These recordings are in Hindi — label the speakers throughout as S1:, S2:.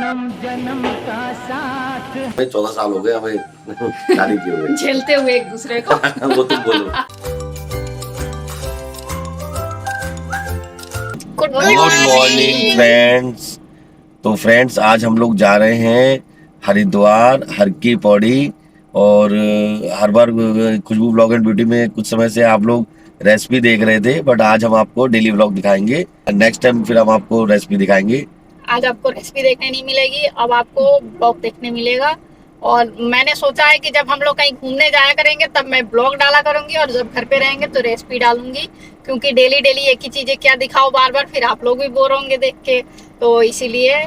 S1: जन्म का साथ।
S2: 14 साल हो गए हमें शादी किए हुए,
S3: झेलते हुए एक दूसरे को।
S2: वो तुम बोलो।
S3: Good
S2: morning friends. तो फ्रेंड्स आज हम लोग जा रहे हैं हरिद्वार, हर की पौड़ी। और हर बार खुशबू ब्लॉग एंड ब्यूटी में कुछ समय से आप लोग रेसिपी देख रहे थे, बट आज हम आपको डेली ब्लॉग दिखाएंगे। नेक्स्ट टाइम फिर हम आपको रेसिपी दिखाएंगे।
S3: आज आपको रेसिपी देखने नहीं मिलेगी, अब आपको ब्लॉग देखने मिलेगा। और मैंने सोचा है कि जब हम लोग कहीं घूमने जाया करेंगे तब मैं ब्लॉग डाला करूंगी, और जब घर पे रहेंगे तो रेसिपी डालूंगी। क्योंकि डेली डेली एक ही चीजें क्या दिखाओ बार बार, फिर आप लोग भी बोर होंगे देख के। तो इसीलिए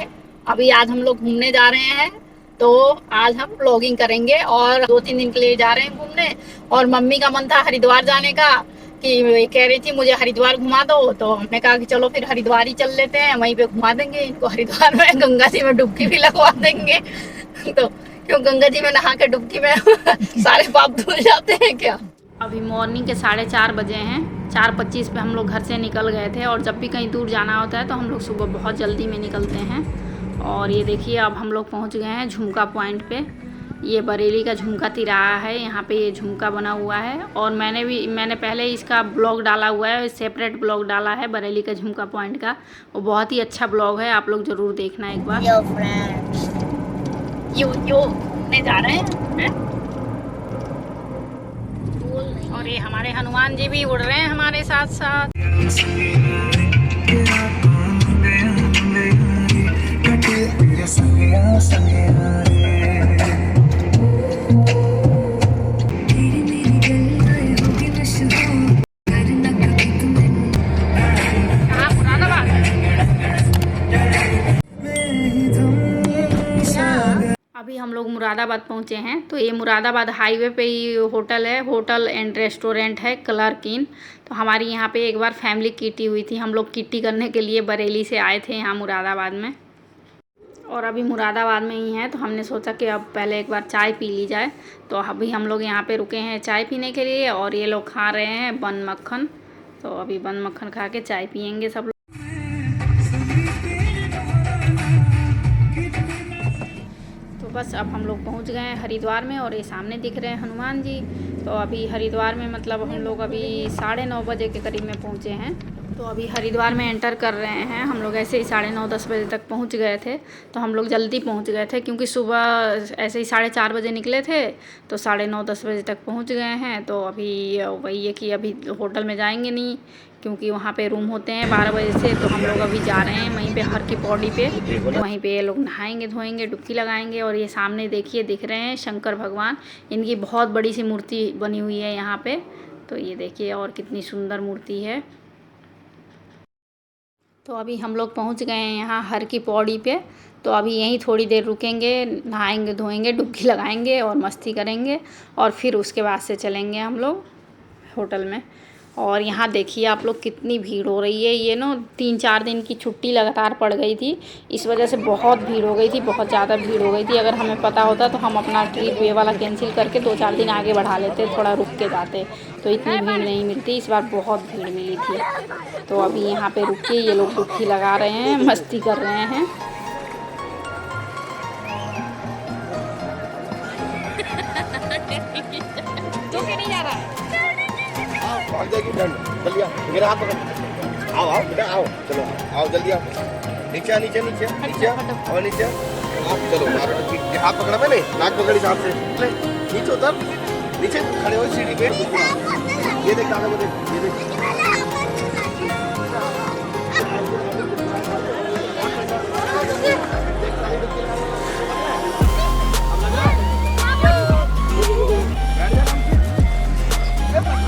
S3: अभी आज हम लोग घूमने जा रहे हैं, तो आज हम ब्लॉगिंग करेंगे और 2-3 दिन के लिए जा रहे हैं घूमने। और मम्मी का मन था हरिद्वार जाने का, कि कह रही थी मुझे हरिद्वार घुमा दो। तो हमने कहा कि चलो फिर हरिद्वार ही चल लेते हैं, वहीं पे घुमा देंगे इनको हरिद्वार में। गंगा जी में डुबकी भी लगवा देंगे। तो क्यों गंगा जी में नहा के डुबकी में सारे पाप धुल जाते हैं क्या। अभी मॉर्निंग के 4:30 बजे हैं। 4:25 पे हम लोग घर से निकल गए थे, और जब भी कहीं दूर जाना होता है तो हम लोग सुबह बहुत जल्दी में निकलते हैं। और ये देखिए अब हम लोग पहुंच गए हैं झुमका पॉइंट पे। ये बरेली का झुमका तिराहा है, यहाँ पे ये झुमका बना हुआ है। और मैंने पहले इसका ब्लॉग डाला हुआ है, सेपरेट ब्लॉग डाला है बरेली का झुमका पॉइंट का। वो बहुत ही अच्छा ब्लॉग है, आप लोग ज़रूर देखना एक बार। यो फ्रेंड्स, यो घूमने जा रहे हैं। और ये हमारे हनुमान जी भी उड़ रहे हैं हमारे साथ साथ। अभी हम लोग मुरादाबाद पहुंचे हैं। तो ये मुरादाबाद हाईवे पे ही होटल है, होटल एंड रेस्टोरेंट है कलर किन। तो हमारी यहाँ पे एक बार फैमिली किटी हुई थी, हम लोग किटी करने के लिए बरेली से आए थे यहाँ मुरादाबाद में। और अभी मुरादाबाद में ही हैं, तो हमने सोचा कि अब पहले एक बार चाय पी ली जाए। तो अभी हम लोग यहाँ पे रुके हैं चाय पीने के लिए, और ये लोग खा रहे हैं बन मक्खन। तो अभी बन मक्खन खा के चाय पियेंगे सब लोग। तो बस अब हम लोग पहुँच गए हैं हरिद्वार में, और ये सामने दिख रहे हैं हनुमान जी। तो अभी हरिद्वार में मतलब हम लोग अभी 9:30 बजे के करीब में पहुँचे हैं। तो अभी हरिद्वार में एंटर कर रहे हैं। हम लोग ऐसे ही 9:30-10 बजे तक पहुंच गए थे। तो हम लोग जल्दी पहुंच गए थे, क्योंकि सुबह ऐसे ही 4:30 बजे निकले थे, तो 9:30-10 बजे तक पहुंच गए हैं। तो अभी वही है कि अभी होटल में जाएंगे नहीं, क्योंकि वहाँ पे रूम होते हैं 12 बजे से। तो हम लोग अभी जा रहे हैं वहीं पे हर की पौड़ी पे। तो वहीं पे ये लोग नहाएंगे धोएंगे डुबकी लगाएंगे। और ये सामने देखिए दिख रहे हैं शंकर भगवान, इनकी बहुत बड़ी सी मूर्ति बनी हुई है यहाँ पे। तो ये देखिए और कितनी सुंदर मूर्ति है। तो अभी हम लोग पहुंच गए हैं यहाँ हर की पौड़ी पे। तो अभी यहीं थोड़ी देर रुकेंगे, नहाएंगे धोएंगे डुबकी लगाएंगे और मस्ती करेंगे, और फिर उसके बाद से चलेंगे हम लोग होटल में। और यहाँ देखिए आप लोग कितनी भीड़ हो रही है। ये ना 3-4 दिन की छुट्टी लगातार पड़ गई थी, इस वजह से बहुत भीड़ हो गई थी, बहुत ज़्यादा भीड़ हो गई थी। अगर हमें पता होता तो हम अपना ट्रिप ये वाला कैंसिल करके 2-4 दिन आगे बढ़ा लेते, थोड़ा रुक के जाते, तो इतनी भीड़ नहीं मिलती। इस बार बहुत भीड़ मिली थी। तो अभी यहाँ पे रुक के ये लोग डुबकी लगा रहे हैं, मस्ती कर रहे हैं। नहीं जा रहा है,
S2: भाग जाएगी ठंड। जल्दी आओ, मेरा हाथ पकड़। आओ आओ बेटा आओ, चलो आओ जल्दी आओ। नीचे नीचे नीचे नीचे और नीचे आप चलो। हाथ पकड़ा मैंने, नाक पकड़ी साथ से नीचे उतर, नीचे खड़े हो सीढ़ी पे। ये देख दादा को देख, ये देख।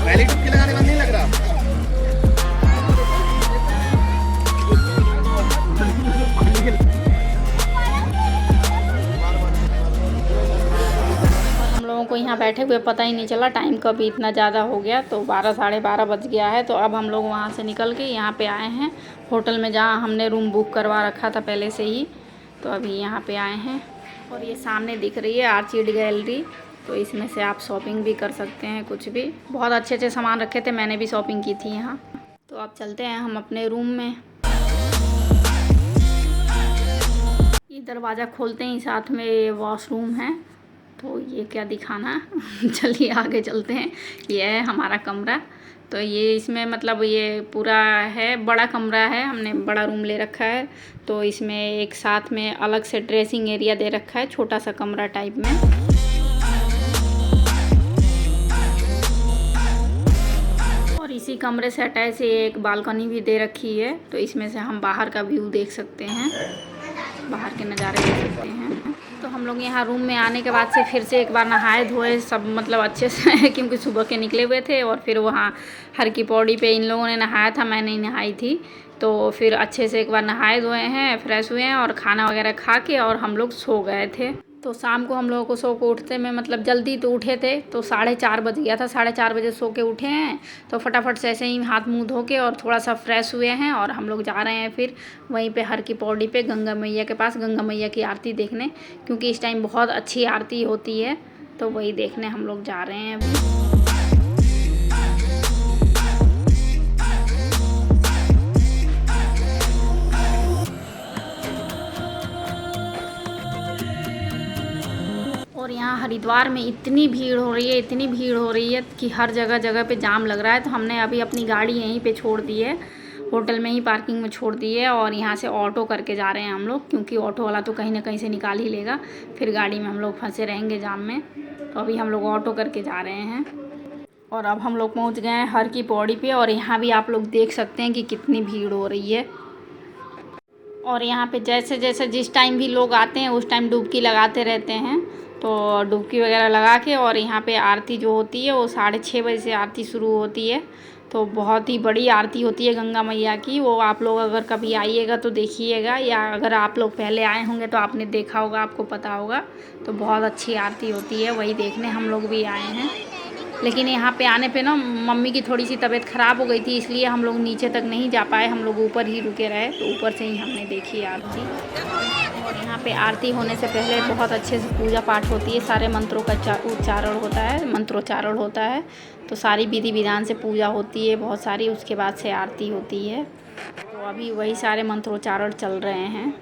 S2: पहले डुबकी लगाने का नहीं लग रहा।
S3: हम लोगों को यहाँ बैठे हुए पता ही नहीं चला टाइम कब इतना ज़्यादा हो गया। तो 12-12:30 बज गया है। तो अब हम लोग वहाँ से निकल के यहाँ पे आए हैं होटल में, जहाँ हमने रूम बुक करवा रखा था पहले से ही। तो अभी यहाँ पे आए हैं, और ये सामने दिख रही है आर्चिड गैलरी। तो इसमें से आप शॉपिंग भी कर सकते हैं, कुछ भी बहुत अच्छे अच्छे सामान रखे थे, मैंने भी शॉपिंग की थी यहाँ। तो अब चलते हैं हम अपने रूम में। ये दरवाज़ा खोलते ही साथ में वॉशरूम है, तो ये क्या दिखाना चलिए आगे चलते हैं। ये है हमारा कमरा। तो ये इसमें मतलब ये पूरा है, बड़ा कमरा है, हमने बड़ा रूम ले रखा है। तो इसमें एक साथ में अलग से ड्रेसिंग एरिया दे रखा है, छोटा सा कमरा टाइप में। और इसी कमरे से अटैच एक बालकनी भी दे रखी है, तो इसमें से हम बाहर का व्यू देख सकते हैं, बाहर के नज़ारे देख सकते हैं। तो हम लोग यहाँ रूम में आने के बाद से फिर से एक बार नहाए धोए सब मतलब अच्छे से क्योंकि सुबह के निकले हुए थे। और फिर वहाँ हर की पौड़ी पे इन लोगों ने नहाया था, मैं नहीं नहाई थी। तो फिर अच्छे से एक बार नहाए धोए हैं, फ्रेश हुए हैं और खाना वगैरह खा के और हम लोग सो गए थे। तो शाम को हम लोगों को सो के उठते में मतलब जल्दी तो उठे थे, तो 4:30 बज गया था। 4:30 बजे सो के उठे हैं, तो फटाफट से ऐसे ही हाथ मुंह धो के और थोड़ा सा फ्रेश हुए हैं और हम लोग जा रहे हैं फिर वहीं पे हर की पौड़ी पे गंगा मैया के पास, गंगा मैया की आरती देखने, क्योंकि इस टाइम बहुत अच्छी आरती होती है। तो वही देखने हम लोग जा रहे हैं अभी। और यहाँ हरिद्वार में इतनी भीड़ हो रही है, इतनी भीड़ हो रही है कि हर जगह जगह पे जाम लग रहा है। तो हमने अभी अपनी गाड़ी यहीं पे छोड़ दी है, होटल में ही पार्किंग में छोड़ दी है और यहाँ से ऑटो करके जा रहे हैं हम लोग, क्योंकि ऑटो वाला तो कहीं ना कहीं से निकाल ही लेगा, फिर गाड़ी में हम लोग फंसे रहेंगे जाम में। तो अभी हम लोग ऑटो करके जा रहे हैं। और अब हम लोग पहुँच गए हैं हर की पौड़ी पे, और यहाँ भी आप लोग देख सकते हैं कि कितनी भीड़ हो रही है। और यहाँ पे जैसे जैसे जिस टाइम भी लोग आते हैं उस टाइम डुबकी लगाते रहते हैं। तो डुबकी वगैरह लगा के और यहाँ पे आरती जो होती है वो 6:30 बजे से आरती शुरू होती है। तो बहुत ही बड़ी आरती होती है गंगा मैया की। वो आप लोग अगर कभी आइएगा तो देखिएगा, या अगर आप लोग पहले आए होंगे तो आपने देखा होगा, आपको पता होगा। तो बहुत अच्छी आरती होती है, वही देखने हम लोग भी आए हैं। लेकिन यहाँ पे आने पे ना मम्मी की थोड़ी सी तबीयत ख़राब हो गई थी, इसलिए हम लोग नीचे तक नहीं जा पाए, हम लोग ऊपर ही रुके रहे। तो ऊपर से ही हमने देखी आरती। और यहाँ पे आरती होने से पहले बहुत अच्छे से पूजा पाठ होती है, सारे मंत्रों का उच्चारण होता है, मंत्रोच्चारण होता है। तो सारी विधि विधान से पूजा होती है बहुत सारी, उसके बाद से आरती होती है। तो अभी वही सारे मंत्रोच्चारण चल रहे हैं।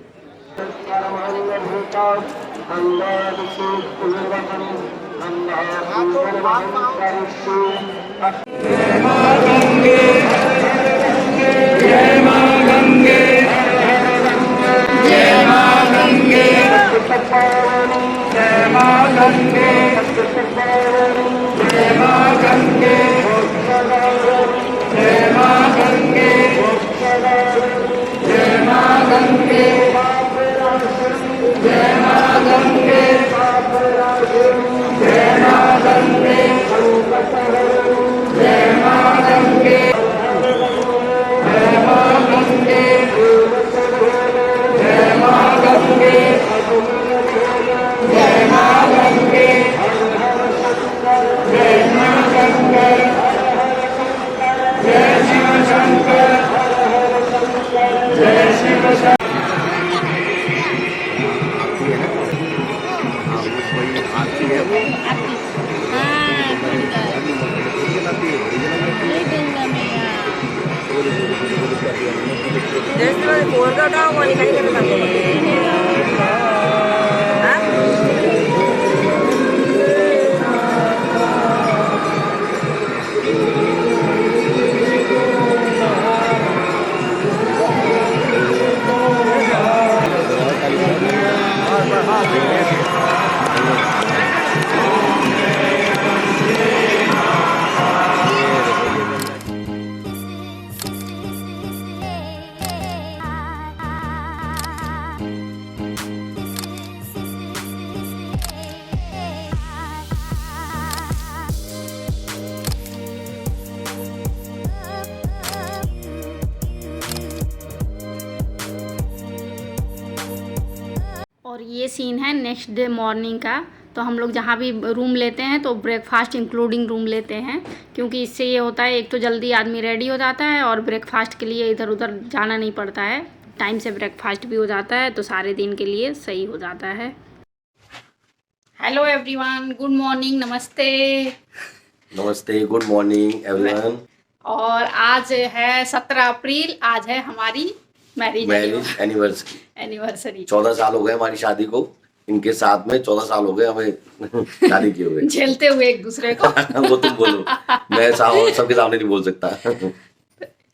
S3: और ये सीन है नेक्स्ट डे मॉर्निंग का। तो हम लोग जहाँ भी रूम लेते हैं तो ब्रेकफास्ट इंक्लूडिंग रूम लेते हैं, क्योंकि इससे ये होता है एक तो जल्दी आदमी रेडी हो जाता है और ब्रेकफास्ट के लिए इधर उधर जाना नहीं पड़ता है, टाइम से ब्रेकफास्ट भी हो जाता है, तो सारे दिन के लिए सही हो जाता है। हेलो एवरीवन, गुड मॉर्निंग, नमस्ते।
S2: नमस्ते, गुड मॉर्निंग एवरीवन।
S3: और आज है 17 अप्रैल, आज है हमारी मैरिज
S2: एनिवर्सरी।
S3: एनिवर्सरी
S2: 14 साल हो गए हमारी शादी को, इनके साथ में 14 साल हो गए हमें शादी किए हुए।
S3: झेलते हुए एक दूसरे को।
S2: वो तुम बोलो, मैं सबके सामने नहीं बोल सकता।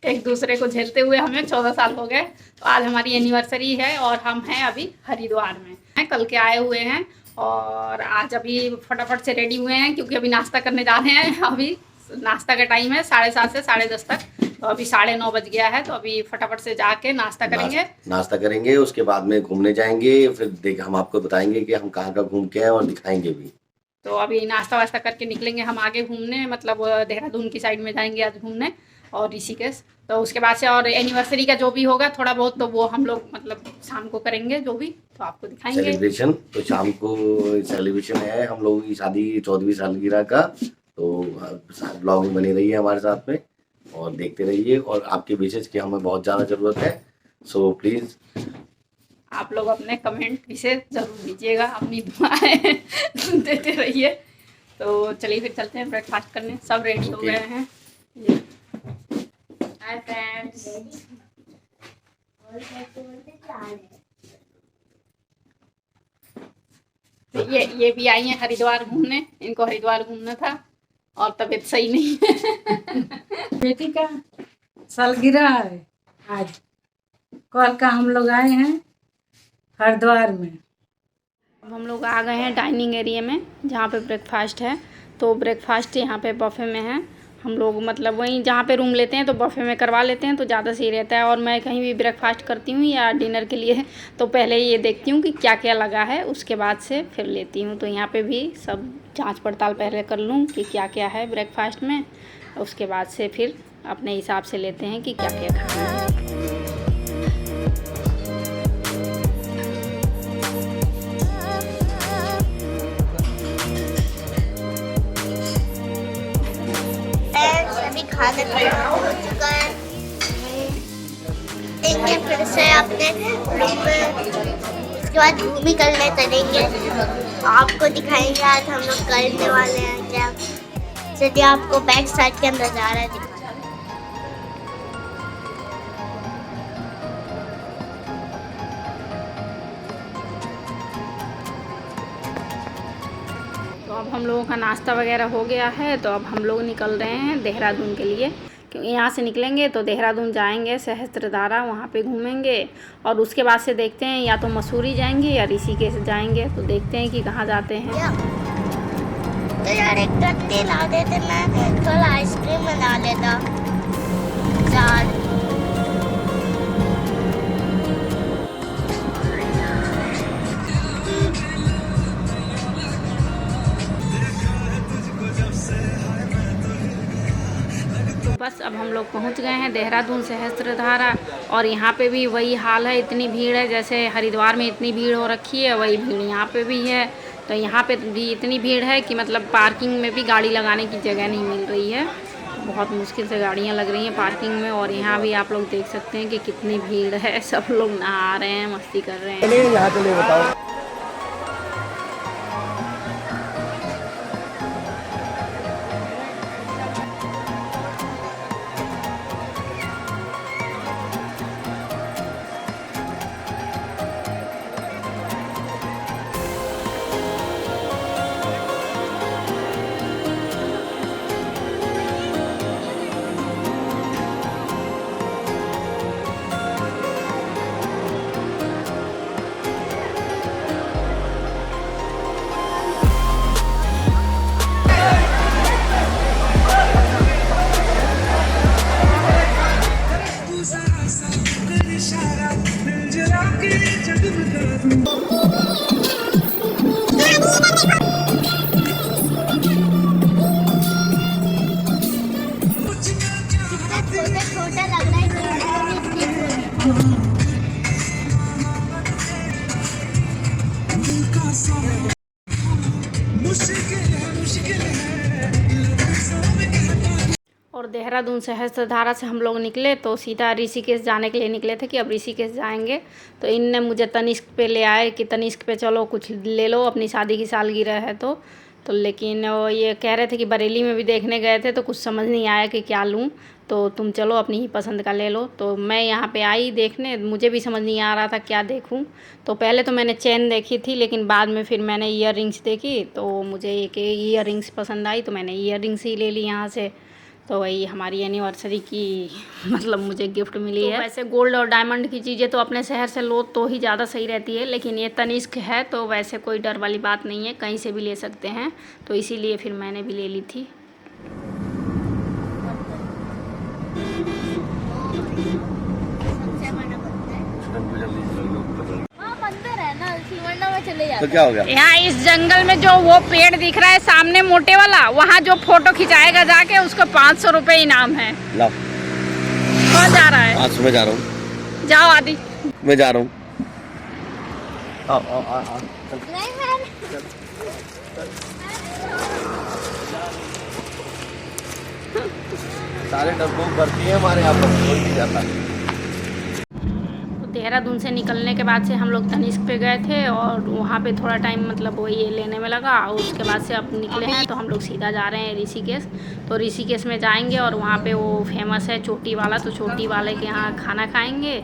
S3: एक दूसरे को झेलते हुए हमें 14 साल हो गए। तो आज हमारी एनिवर्सरी है और हम हैं अभी हरिद्वार में, कल के आए हुए हैं और आज अभी फटाफट से रेडी हुए हैं क्योंकि अभी नाश्ता करने जा रहे हैं। अभी नाश्ता का टाइम है 7:30 से 10:30 तक, तो अभी 9:30 बज गया है। तो अभी फटाफट से जाके नाश्ता करेंगे।
S2: नाश्ता करेंगे, उसके बाद में घूमने जाएंगे, फिर हम आपको बताएंगे कि हम कहाँ का घूम के आए और दिखाएंगे भी।
S3: तो अभी नाश्ता वास्ता करके निकलेंगे हम आगे घूमने, मतलब देहरादून की साइड में जाएंगे आज घूमने और ऋषिकेश। तो उसके बाद से और एनिवर्सरी का जो भी होगा थोड़ा बहुत तो वो हम लोग मतलब शाम को करेंगे जो भी, तो आपको दिखाएंगे
S2: सेलिब्रेशन। तो शाम को सेलिब्रेशन है हम लोगों की शादी 14वीं सालगिरह का। तो ब्लॉग में बने रहिए हमारे साथ में और देखते रहिए, और आपके विशेष की हमें बहुत ज़्यादा ज़रूरत है। सो प्लीज़
S3: आप लोग अपने कमेंट विशेष जरूर दीजिएगा, अपनी दुआएं देते रहिए। तो चलिए फिर चलते हैं ब्रेकफास्ट करने, सब रेडी हो गए हैं। हाय फ्रेंड्स, ये भी आई हैं हरिद्वार घूमने, इनको हरिद्वार घूमना था और तबीयत सही नहीं है।
S4: बेटी का सालगिरह है आज, कल का हम लोग आए हैं हरिद्वार में।
S3: अब हम लोग आ गए हैं डाइनिंग एरिया में जहाँ पे ब्रेकफास्ट है। तो ब्रेकफास्ट यहाँ पे बफे में है। हम लोग मतलब वहीं जहाँ पे रूम लेते हैं तो बफे में करवा लेते हैं तो ज़्यादा सही रहता है। और मैं कहीं भी ब्रेकफास्ट करती हूँ या डिनर के लिए तो पहले ये देखती हूँ कि क्या क्या लगा है, उसके बाद से फिर लेती हूँ। तो यहाँ पे भी सब जांच पड़ताल पहले कर लूँ कि क्या क्या है ब्रेकफास्ट में, उसके बाद से फिर अपने हिसाब से लेते हैं कि क्या क्या खाना है।
S5: खाना खाना हो चुका है, देंगे फिर से अपने रूम में, उसके बाद घूमी करने चलेंगे, आपको दिखाएंगे आज हम लोग करने वाले हैं क्या। चलिए आपको बैक साइड का नज़ारा दिखाएं।
S3: तो अब हम लोगों का नाश्ता वगैरह हो गया है, तो अब हम लोग निकल रहे हैं देहरादून के लिए, क्योंकि यहाँ से निकलेंगे तो देहरादून जाएंगे सहस्त्रधारा, वहाँ पे घूमेंगे और उसके बाद से देखते हैं या तो मसूरी जाएंगे या ऋषिकेश जाएंगे। तो देखते हैं कि कहाँ जाते हैं।
S5: तो यार एक गत्ते ला देते, मैं थोड़ा आइसक्रीम बना लेता यार।
S3: बस अब हम लोग पहुंच गए हैं देहरादून सहस्त्रधारा और यहाँ पे भी वही हाल है, इतनी भीड़ है जैसे हरिद्वार में इतनी भीड़ हो रखी है वही भीड़ यहाँ पे भी है। तो यहाँ पे भी इतनी भीड़ है कि मतलब पार्किंग में भी गाड़ी लगाने की जगह नहीं मिल रही है। तो बहुत मुश्किल से गाड़ियाँ लग रही हैं पार्किंग में। और यहाँ भी आप लोग देख सकते हैं कि कितनी भीड़ है, सब लोग नहा रहे हैं, मस्ती कर रहे हैं।
S2: यहाँ चले बताओ।
S5: छोटा लग रहा है।
S3: और देहरादून सहस्त्रधारा से हम लोग निकले तो सीधा ऋषिकेश जाने के लिए निकले थे कि अब ऋषिकेश जाएंगे। तो इनने मुझे तनिष्क पे ले आए कि तनिष्क पे चलो कुछ ले लो, अपनी शादी की सालगिरह है तो लेकिन वो ये कह रहे थे कि बरेली में भी देखने गए थे तो कुछ समझ नहीं आया कि क्या लूँ। तो तुम चलो अपनी ही पसंद का ले लो। तो मैं यहाँ पे आई देखने, मुझे भी समझ नहीं आ रहा था क्या देखूँ। तो पहले तो मैंने चेन देखी थी, लेकिन बाद में फिर मैंने ईयर रिंग्स देखी, तो मुझे एक ईयर रिंग्स पसंद आई, तो मैंने ईयर रिंग्स ही ले ली यहाँ से। तो वही हमारी एनिवर्सरी की मतलब मुझे गिफ्ट मिली है। वैसे गोल्ड और डायमंड की चीज़ें तो अपने शहर से लो तो ही ज़्यादा सही रहती है, लेकिन ये तनिष्क है तो वैसे कोई डर वाली बात नहीं है, कहीं से भी ले सकते हैं। तो इसीलिए फिर मैंने भी ले ली थी।
S2: तो क्या हो गया?
S3: यहाँ इस जंगल में जो वो पेड़ दिख रहा है सामने मोटे वाला, वहाँ जो फोटो खिंचाएगा जाके उसको 500 रुपये इनाम है।
S2: लाओ।
S3: कौन जा रहा है?
S2: आज सुबह जा रहा हूँ।
S3: जाओ आदि।
S2: मैं जा रहा हूँ। सारे डब्बों भरती है हमारे यहाँ पर, कोई नहीं जाता।
S3: देहरादून से निकलने के बाद से हम लोग तनिष्क पे गए थे और वहाँ पे थोड़ा टाइम मतलब वही लेने में लगा, और उसके बाद से अब निकले हैं तो हम लोग सीधा जा रहे हैं ऋषिकेश। तो ऋषिकेश में जाएंगे और वहाँ पे वो फेमस है चोटी वाला, तो चोटी वाले के यहाँ खाना खाएंगे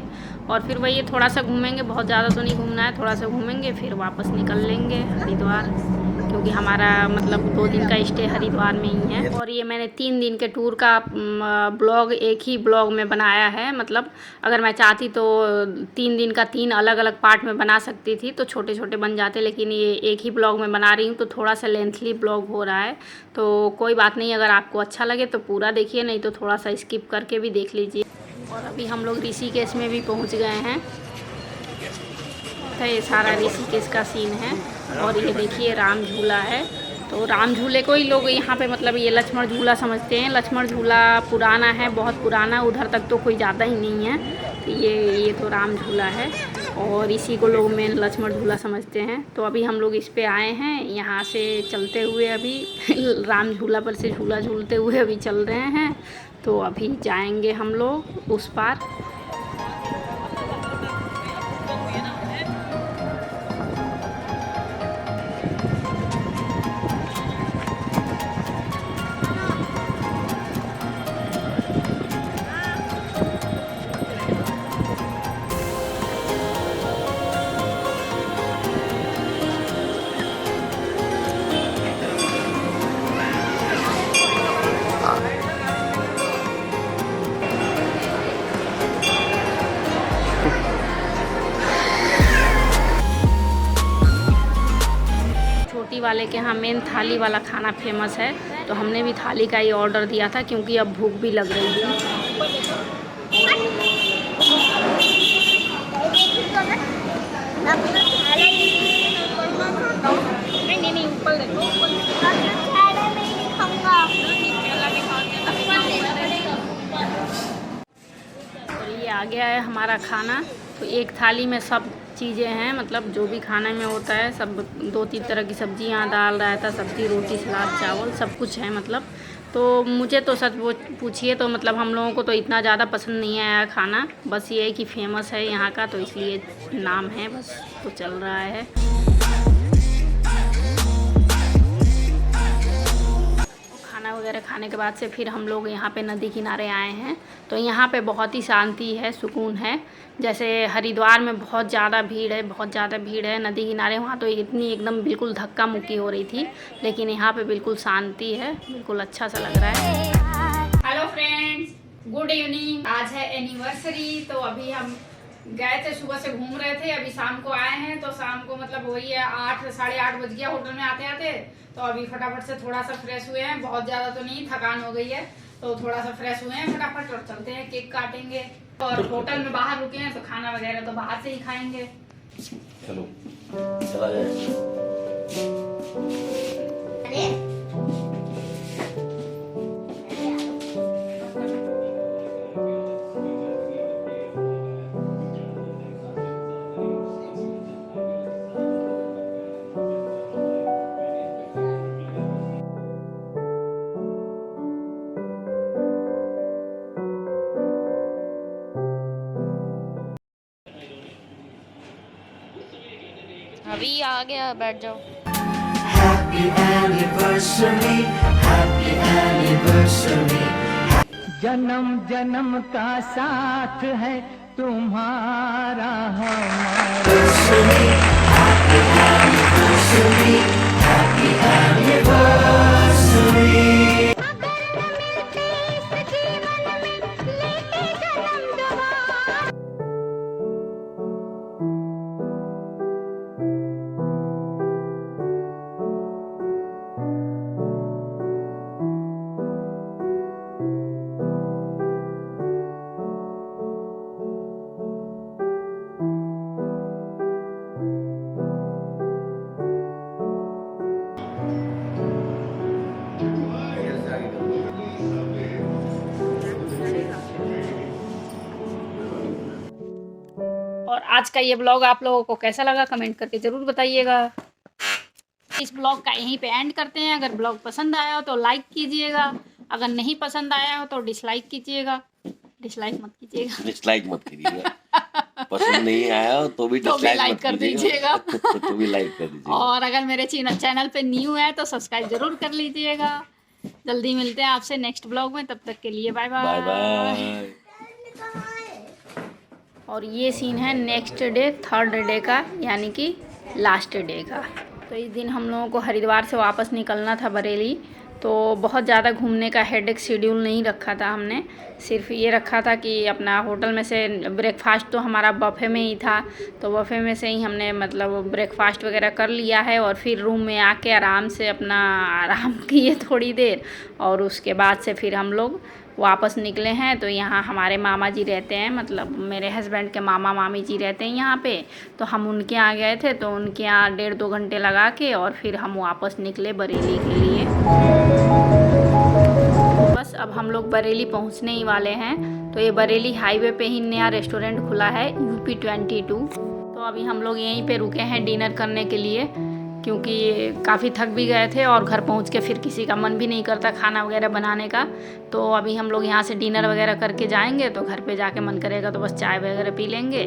S3: और फिर वही थोड़ा सा घूमेंगे, बहुत ज़्यादा तो नहीं घूमना है, थोड़ा सा घूमेंगे फिर वापस निकल लेंगे हरिद्वार, क्योंकि हमारा मतलब 2 दिन का स्टे हरिद्वार में ही है। और ये मैंने 3 दिन के टूर का ब्लॉग एक ही ब्लॉग में बनाया है। मतलब अगर मैं चाहती तो 3 दिन का 3 अलग अलग पार्ट में बना सकती थी, तो छोटे छोटे बन जाते, लेकिन ये एक ही ब्लॉग में बना रही हूँ तो थोड़ा सा लेंथली ब्लॉग हो रहा है। तो कोई बात नहीं, अगर आपको अच्छा लगे तो पूरा देखिए, नहीं तो थोड़ा सा स्किप करके भी देख लीजिए। और अभी हम लोग ऋषिकेश में भी पहुँच गए हैं। तो ये सारा ऋषिकेश का सीन है। और ये देखिए राम झूला है, तो राम झूले को ही लोग यहाँ पे मतलब ये लक्ष्मण झूला समझते हैं। लक्ष्मण झूला पुराना है, बहुत पुराना, उधर तक तो कोई ज़्यादा ही नहीं है। तो ये तो राम झूला है और इसी को लोग मेन लक्ष्मण झूला समझते हैं। तो अभी हम लोग इस पे आए हैं, यहाँ से चलते हुए अभी राम झूला पर से झूला झूलते हुए अभी चल रहे हैं। तो अभी जाएंगे हम लोग उस पार। वाले के यहाँ मेन थाली वाला खाना फेमस है, तो हमने भी थाली का ही ऑर्डर दिया था क्योंकि अब भूख भी लग रही थी। नहीं ऊपर देखो, और ये आ गया है हमारा खाना। तो एक थाली में सब चीज़ें हैं, मतलब जो भी खाने में होता है सब, 2-3 तरह की सब्जियां, दाल, रायता, सब्ज़ी, रोटी, सलाद, चावल, सब कुछ है मतलब। तो मुझे तो सच वो पूछिए तो मतलब हम लोगों को तो इतना ज़्यादा पसंद नहीं आया खाना, बस ये है कि फेमस है यहाँ का तो इसलिए नाम है, बस तो चल रहा है। वगैरह खाने के बाद से फिर हम लोग यहाँ पे नदी किनारे आए हैं। तो यहाँ पे बहुत ही शांति है, सुकून है। जैसे हरिद्वार में बहुत ज़्यादा भीड़ है, बहुत ज़्यादा भीड़ है नदी किनारे, वहाँ तो इतनी एकदम बिल्कुल धक्का मुक्की हो रही थी, लेकिन यहाँ पे बिल्कुल शांति है, बिल्कुल अच्छा सा लग रहा है। Hello friends, good evening. आज है एनिवर्सरी, तो अभी हम गए थे, सुबह से घूम रहे थे, अभी शाम को आए हैं। तो शाम को मतलब वही है 8 साढ़े 8 बज गया होटल में आते आते। तो अभी फटाफट से थोड़ा सा फ्रेश हुए हैं, बहुत ज्यादा तो नहीं, थकान हो गई है, तो थोड़ा सा फ्रेश हुए हैं फटाफट और चलते हैं, केक काटेंगे। और होटल में बाहर रुके हैं तो खाना वगैरह तो बाहर से ही खाएंगे।
S2: चलो चला जाए।
S3: अभी आ गया, बैठ जाओ।
S1: Happy anniversary, happy anniversary. जन्म जन्म का साथ है तुम्हारा हमारा।
S3: और आज का ये ब्लॉग आप लोगों को कैसा लगा कमेंट करके ज़रूर बताइएगा। इस ब्लॉग का यहीं पे एंड करते हैं। अगर ब्लॉग पसंद आया हो तो लाइक कीजिएगा, अगर नहीं पसंद आया हो तो डिसलाइक कीजिएगा। डिसलाइक मत कीजिएगा,
S2: डिसलाइक मत कीजिएगा। पसंद नहीं आया हो तो भी डिसलाइक
S3: कर दीजिएगा।
S2: तो भी लाइक कर दीजिएगा।
S3: और अगर मेरे चैनल पे न्यू है तो सब्सक्राइब जरूर कर लीजिएगा। जल्दी मिलते हैं आपसे नेक्स्ट ब्लॉग में, तब तक के लिए बाय
S2: बाय बाय।
S3: और ये सीन है नेक्स्ट डे, 3rd डे का, यानी कि लास्ट डे का। तो इस दिन हम लोगों को हरिद्वार से वापस निकलना था बरेली। तो बहुत ज़्यादा घूमने का हेडेक शेड्यूल नहीं रखा था हमने, सिर्फ ये रखा था कि अपना होटल में से ब्रेकफास्ट तो हमारा बफे में ही था, तो बफे में से ही हमने मतलब ब्रेकफास्ट वगैरह कर लिया है। और फिर रूम में आके आराम से अपना आराम किए थोड़ी देर, और उसके बाद से फिर हम लोग वापस निकले हैं। तो यहाँ हमारे मामा जी रहते हैं, मतलब मेरे हस्बैंड के मामा मामी जी रहते हैं यहाँ पे, तो हम उनके यहाँ गए थे। तो उनके यहाँ 1.5-2 घंटे लगा के और फिर हम वापस निकले बरेली के लिए। बस अब हम लोग बरेली पहुँचने ही वाले हैं। तो ये बरेली हाईवे पे ही नया रेस्टोरेंट खुला है, UP 22। तो अभी हम लोग यहीं पे रुके हैं डिनर करने के लिए, क्योंकि काफ़ी थक भी गए थे और घर पहुंच के फिर किसी का मन भी नहीं करता खाना वगैरह बनाने का। तो अभी हम लोग यहाँ से डिनर वगैरह करके जाएंगे, तो घर पे जाके मन करेगा तो बस चाय वगैरह पी लेंगे।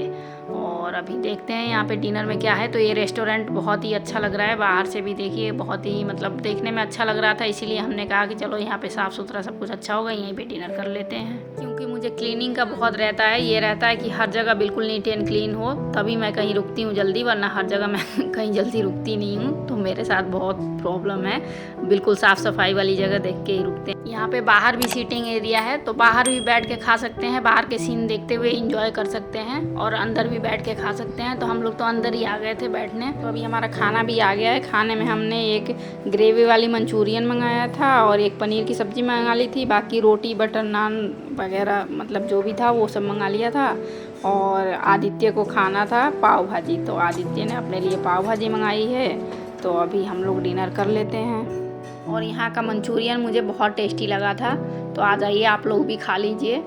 S3: और अभी देखते हैं यहाँ पे डिनर में क्या है। तो ये रेस्टोरेंट बहुत ही अच्छा लग रहा है, बाहर से भी देखिए बहुत ही मतलब देखने में अच्छा लग रहा था, इसीलिए हमने कहा कि चलो यहाँ पे साफ़ सुथरा सब कुछ अच्छा होगा, यहीं पे डिनर कर लेते हैं। क्योंकि मुझे क्लीनिंग का बहुत रहता है, ये रहता है कि हर जगह बिल्कुल नीट एंड क्लीन हो, तभी मैं कहीं रुकती हूँ जल्दी, वरना हर जगह मैं कहीं जल्दी रुकती नहीं हूँ। तो मेरे साथ बहुत प्रॉब्लम है, बिल्कुल साफ़ सफाई वाली जगह देख के ही रुकते हैं। यहाँ पे बाहर भी सीटिंग एरिया है, तो बाहर भी बैठ के खा सकते हैं, बाहर के सीन देखते हुए इंजॉय कर सकते हैं, और अंदर भी बैठ के खा सकते हैं। तो हम लोग तो अंदर ही आ गए थे बैठने। तो अभी हमारा खाना भी आ गया है। खाने में हमने एक ग्रेवी वाली मंचूरियन मंगाया था और एक पनीर की सब्ज़ी मंगा ली थी, बाकी रोटी बटर नान वगैरह मतलब जो भी था वो सब मंगा लिया था। और आदित्य को खाना था पाव भाजी, तो आदित्य ने अपने लिए पाव भाजी मंगाई है। तो अभी हम लोग डिनर कर लेते हैं। और यहाँ का मंचूरियन मुझे बहुत टेस्टी लगा था, तो आ जाइए आप लोग भी खा लीजिए।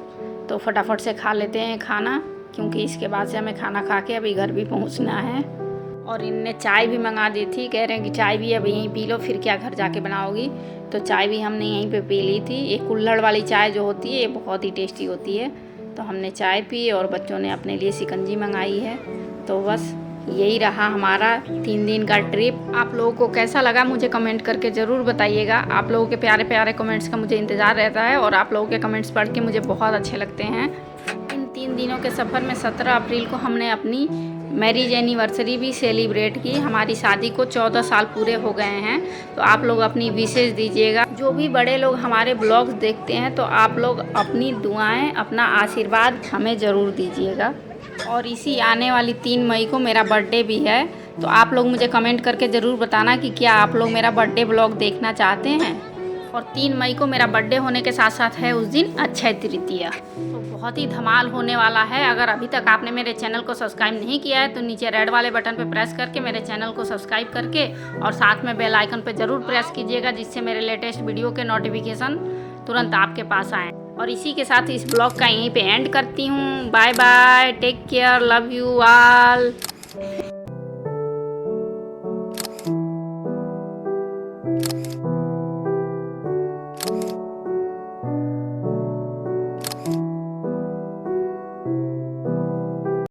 S3: तो फटाफट से खा लेते हैं खाना, क्योंकि इसके बाद से हमें खाना खा के अभी घर भी पहुँचना है। और इनने चाय भी मंगा दी थी, कह रहे हैं कि चाय भी अब यहीं पी लो, फिर क्या घर जाके बनाओगी। तो चाय भी हमने यहीं पे पी ली थी। एक कुल्हड़ वाली चाय जो होती है ये बहुत ही टेस्टी होती है। तो हमने चाय पी और बच्चों ने अपने लिए शिकंजी मंगाई है। तो बस यही रहा हमारा 3 दिन का ट्रिप। आप लोगों को कैसा लगा मुझे कमेंट करके ज़रूर बताइएगा। आप लोगों के प्यारे प्यारे कमेंट्स का मुझे इंतज़ार रहता है, और आप लोगों के कमेंट्स पढ़ के मुझे बहुत अच्छे लगते हैं। इन 3 दिनों के सफ़र में 17 अप्रैल को हमने अपनी मैरिज एनिवर्सरी भी सेलिब्रेट की। हमारी शादी को 14 साल पूरे हो गए हैं। तो आप लोग अपनी विशेष दीजिएगा। जो भी बड़े लोग हमारे ब्लॉग्स देखते हैं, तो आप लोग अपनी दुआएं, अपना आशीर्वाद हमें ज़रूर दीजिएगा। और इसी आने वाली 3 मई को मेरा बर्थडे भी है। तो आप लोग मुझे कमेंट करके ज़रूर बताना कि क्या आप लोग मेरा बर्थडे ब्लॉग देखना चाहते हैं। और 3 मई को मेरा बर्थडे होने के साथ साथ है उस दिन अक्षय तृतीया, तो बहुत ही धमाल होने वाला है। अगर अभी तक आपने मेरे चैनल को सब्सक्राइब नहीं किया है तो नीचे रेड वाले बटन पे प्रेस करके मेरे चैनल को सब्सक्राइब करके और साथ में बेल आइकन पे ज़रूर प्रेस कीजिएगा, जिससे मेरे लेटेस्ट वीडियो के नोटिफिकेशन तुरंत आपके पास आएँ। और इसी के साथ इस ब्लॉग का यहीं पे एंड करती हूँ। Bye bye, take care, love you all.